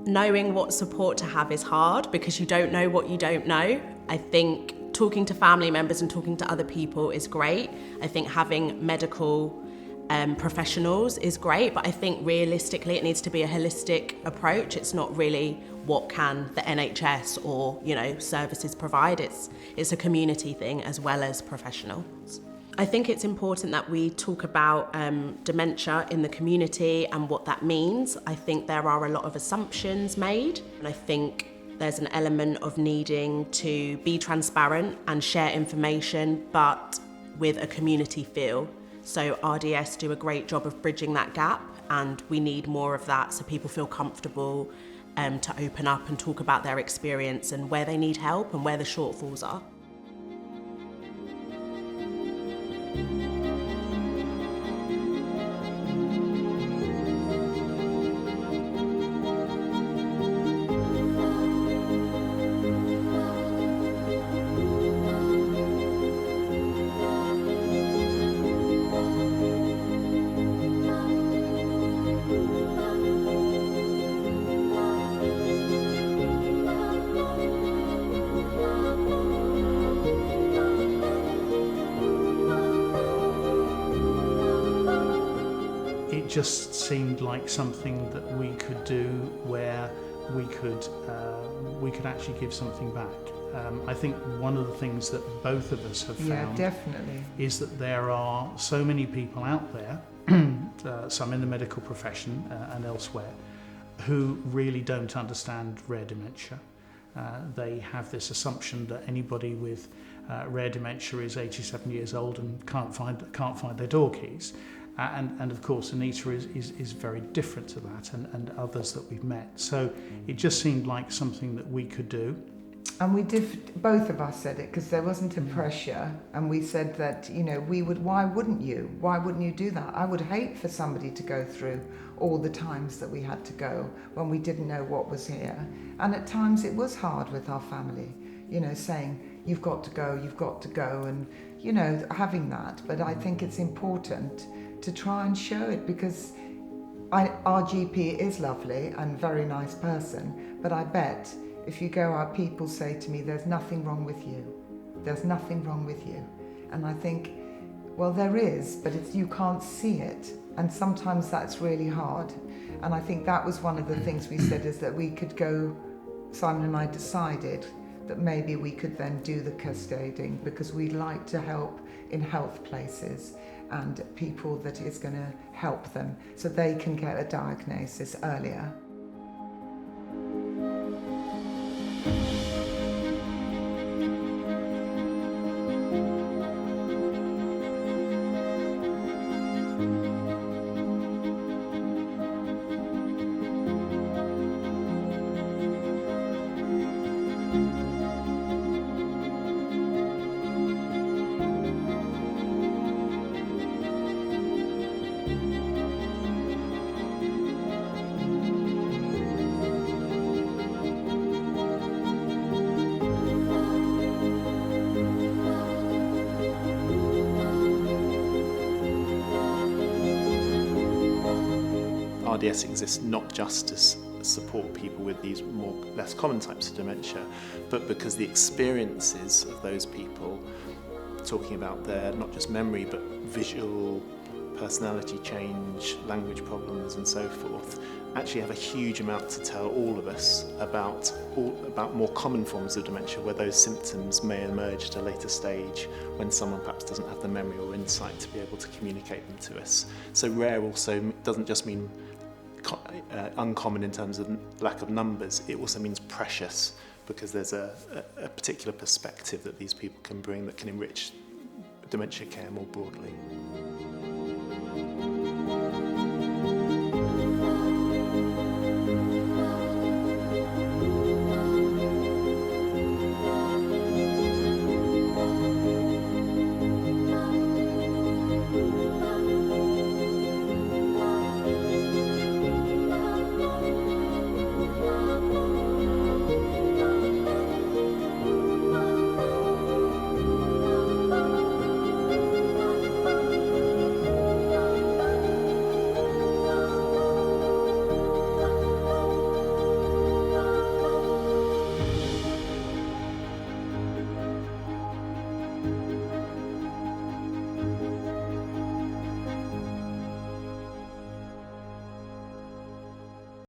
knowing what support to have is hard because you don't know what you don't know. I think talking to family members and talking to other people is great. I think having medical professionals is great, but I think realistically it needs to be a holistic approach. It's not really what can the NHS or services provide. It's a community thing as well as professionals. I think it's important that we talk about dementia in the community and what that means. I think there are a lot of assumptions made, and I think there's an element of needing to be transparent and share information, but with a community feel. So RDS do a great job of bridging that gap, and we need more of that so people feel comfortable to open up and talk about their experience and where they need help and where the shortfalls are. It just seemed like something that we could do where we could actually give something back. I think one of the things that both of us have found definitely is that there are so many people out there, some in the medical profession and elsewhere, who really don't understand rare dementia. They have this assumption that anybody with rare dementia is 87 years old and can't find their door keys. And of course Anita is very different to that, and others that we've met. So it just seemed like something that we could do. And we did, both of us said it because there wasn't a pressure, and we said that, why wouldn't you do that? I would hate for somebody to go through all the times that we had to go when we didn't know what was here. And at times it was hard with our family, saying, you've got to go, and, having that. But I think it's important to try and show it, because our GP is lovely and very nice person, but I bet if you go out, people say to me, there's nothing wrong with you. There's nothing wrong with you. And I think, well, there is, but you can't see it. And sometimes that's really hard. And I think that was one of the things we said, is that we could go, Simon and I decided that maybe we could then do the cascading, because we'd like to help in health places and people that is going to help them so they can get a diagnosis earlier. RDS exists not just to support people with these less common types of dementia, but because the experiences of those people, talking about their not just memory but visual, personality change, language problems and so forth, actually have a huge amount to tell all of us about more common forms of dementia, where those symptoms may emerge at a later stage when someone perhaps doesn't have the memory or insight to be able to communicate them to us. So rare also doesn't just mean uncommon in terms of lack of numbers, it also means precious, because there's a particular perspective that these people can bring that can enrich dementia care more broadly.